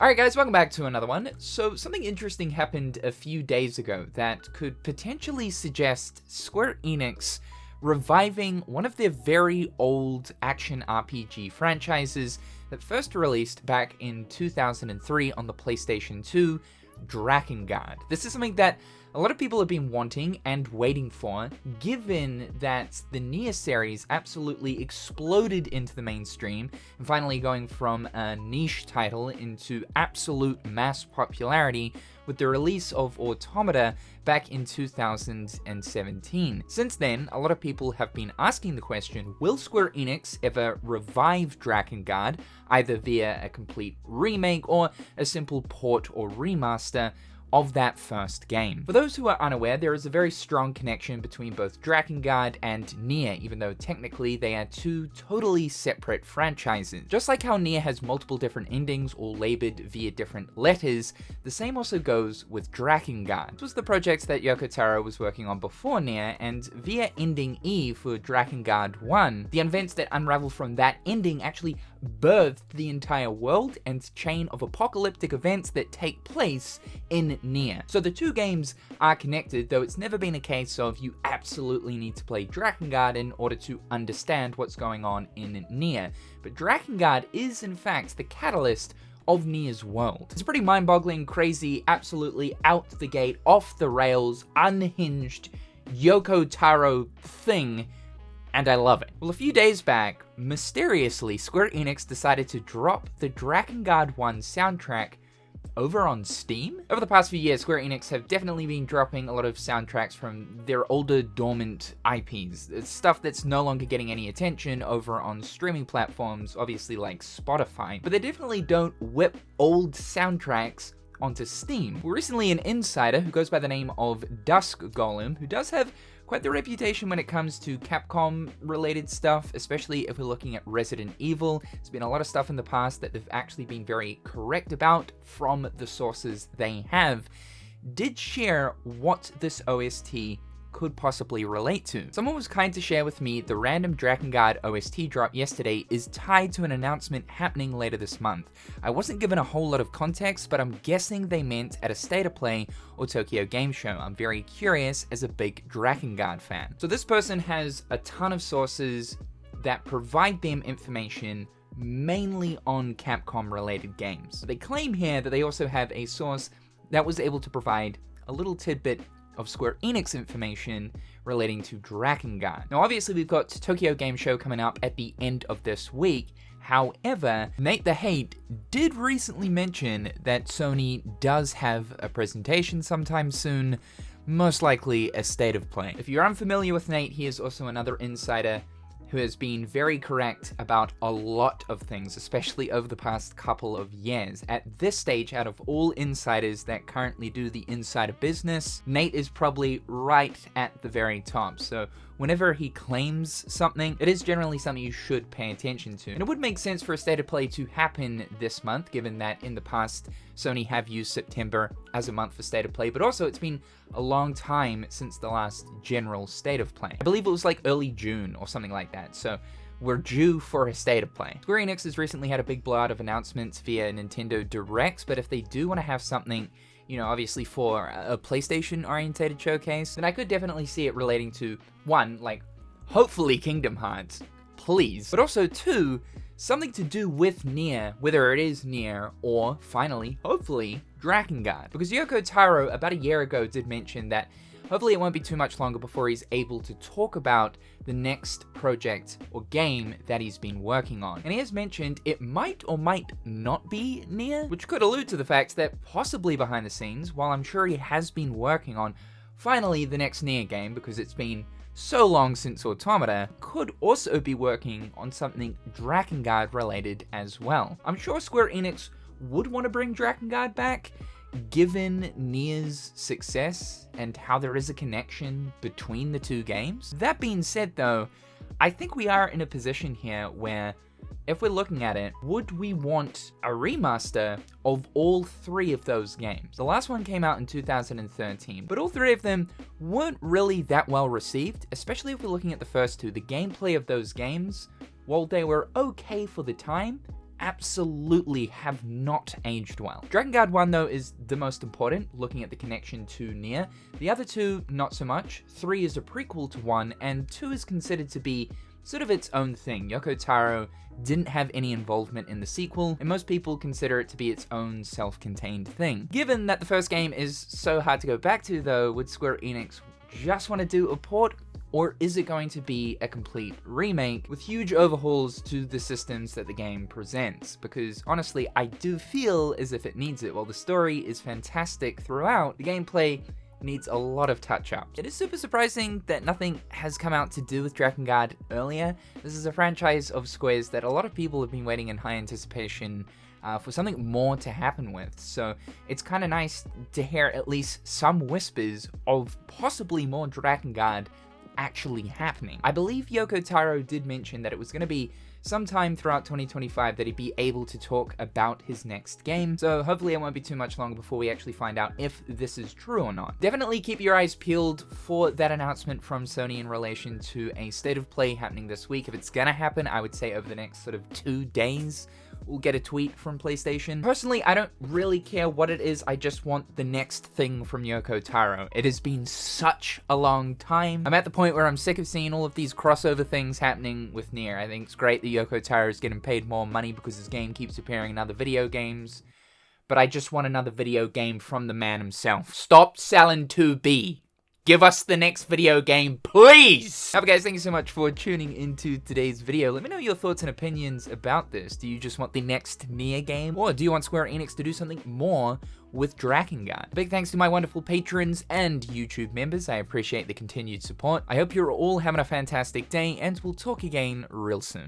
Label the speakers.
Speaker 1: Alright guys, welcome back to another one. So something interesting happened a few days ago that could potentially suggest Square Enix reviving one of their very old action RPG franchises that first released back in 2003 on the PlayStation 2, Drakengard. This is something that a lot of people have been wanting and waiting for, given that the NieR series absolutely exploded into the mainstream, and finally going from a niche title into absolute mass popularity with the release of Automata back in 2017. Since then, a lot of people have been asking the question, will Square Enix ever revive Drakengard, either via a complete remake or a simple port or remaster of that first game? For those who are unaware, there is a very strong connection between both Drakengard and NieR, even though technically they are two totally separate franchises. Just like how NieR has multiple different endings all labeled via different letters, the same also goes with Drakengard. This was the project that Yoko Taro was working on before NieR, and via ending E for Drakengard 1, the events that unravel from that ending actually birthed the entire world and chain of apocalyptic events that take place in NieR. So the two games are connected, though it's never been a case of you absolutely need to play Drakengard in order to understand what's going on in NieR. But Drakengard is in fact the catalyst of NieR's world. It's a pretty mind-boggling, crazy, absolutely out the gate, off the rails, unhinged Yoko Taro thing, and I love it. Well, a few days back, mysteriously, Square Enix decided to drop the Drakengard 1 soundtrack over on Steam. Over the past few years, Square Enix have definitely been dropping a lot of soundtracks from their older dormant IPs. It's stuff that's no longer getting any attention over on streaming platforms, obviously like Spotify, but they definitely don't whip old soundtracks onto Steam. Well, recently an insider who goes by the name of Dusk Golem, who does have quite the reputation when it comes to Capcom related stuff, especially if we're looking at Resident Evil. There's been a lot of stuff in the past that they've actually been very correct about from the sources they have, did share what this OST could possibly relate to. Someone was kind to share with me the random Drakengard OST drop yesterday is tied to an announcement happening later this month. I wasn't given a whole lot of context, but I'm guessing they meant at a State of Play or Tokyo Game Show. I'm very curious as a big Drakengard fan. So this person has a ton of sources that provide them information mainly on Capcom related games. They claim here that they also have a source that was able to provide a little tidbit of Square Enix information relating to Drakengard. Now obviously we've got Tokyo Game Show coming up at the end of this week. However, Nate the Hate did recently mention that Sony does have a presentation sometime soon, most likely a State of Play. If you're unfamiliar with Nate, he is also another insider who has been very correct about a lot of things, especially over the past couple of years. At this stage, out of all insiders that currently do the insider business, Nate is probably right at the very top. So whenever he claims something, it is generally something you should pay attention to. And it would make sense for a State of Play to happen this month, given that in the past, Sony have used September as a month for State of Play, but also it's been a long time since the last general State of Play. I believe it was like early June or something like that, so we're due for a State of Play. Square Enix has recently had a big blowout of announcements via Nintendo Directs, but if they do want to have something, you know, obviously for a PlayStation-oriented showcase, then I could definitely see it relating to, one, like, hopefully Kingdom Hearts, please, but also two, something to do with NieR, whether it is NieR or, finally, hopefully, Drakengard. Because Yoko Taro, about a year ago, did mention that hopefully it won't be too much longer before he's able to talk about the next project or game that he's been working on. And he has mentioned it might or might not be NieR, which could allude to the fact that possibly behind the scenes, while I'm sure he has been working on finally the next NieR game, because it's been so long since Automata, could also be working on something Drakengard related as well. I'm sure Square Enix would want to bring Drakengard back, given NieR's success and how there is a connection between the two games. That being said though, I think we are in a position here where, if we're looking at it, would we want a remaster of all three of those games? The last one came out in 2013, but all three of them weren't really that well received, especially if we're looking at the first two. The gameplay of those games, while they were okay for the time, absolutely have not aged well. Drakengard 1, though, is the most important, looking at the connection to Nier. The other two, not so much. 3 is a prequel to 1, and 2 is considered to be sort of its own thing. Yoko Taro didn't have any involvement in the sequel, and most people consider it to be its own self-contained thing. Given that the first game is so hard to go back to, though, would Square Enix just want to do a port? Or is it going to be a complete remake with huge overhauls to the systems that the game presents? Because honestly, I do feel as if it needs it. While the story is fantastic throughout, the gameplay needs a lot of touch-ups. It is super surprising that nothing has come out to do with Drakengard earlier. This is a franchise of Square's that a lot of people have been waiting in high anticipation for something more to happen with, so it's kind of nice to hear at least some whispers of possibly more Drakengard actually happening. I believe Yoko Taro did mention that it was going to be sometime throughout 2025 that he'd be able to talk about his next game, so hopefully it won't be too much longer before we actually find out if this is true or not. Definitely keep your eyes peeled for that announcement from Sony in relation to a state of play happening this week. If it's gonna happen, I would say over the next sort of 2 days, we'll get a tweet from PlayStation. Personally, I don't really care what it is, I just want the next thing from Yoko Taro. It has been such a long time. I'm at the point where I'm sick of seeing all of these crossover things happening with Nier. I think it's great that Yoko Taro is getting paid more money because his game keeps appearing in other video games, but I just want another video game from the man himself. Stop selling 2B. Give us the next video game, please! However, guys, thank you so much for tuning into today's video. Let me know your thoughts and opinions about this. Do you just want the next Nier game? Or do you want Square Enix to do something more with Drakengard? Big thanks to my wonderful patrons and YouTube members. I appreciate the continued support. I hope you're all having a fantastic day, and we'll talk again real soon.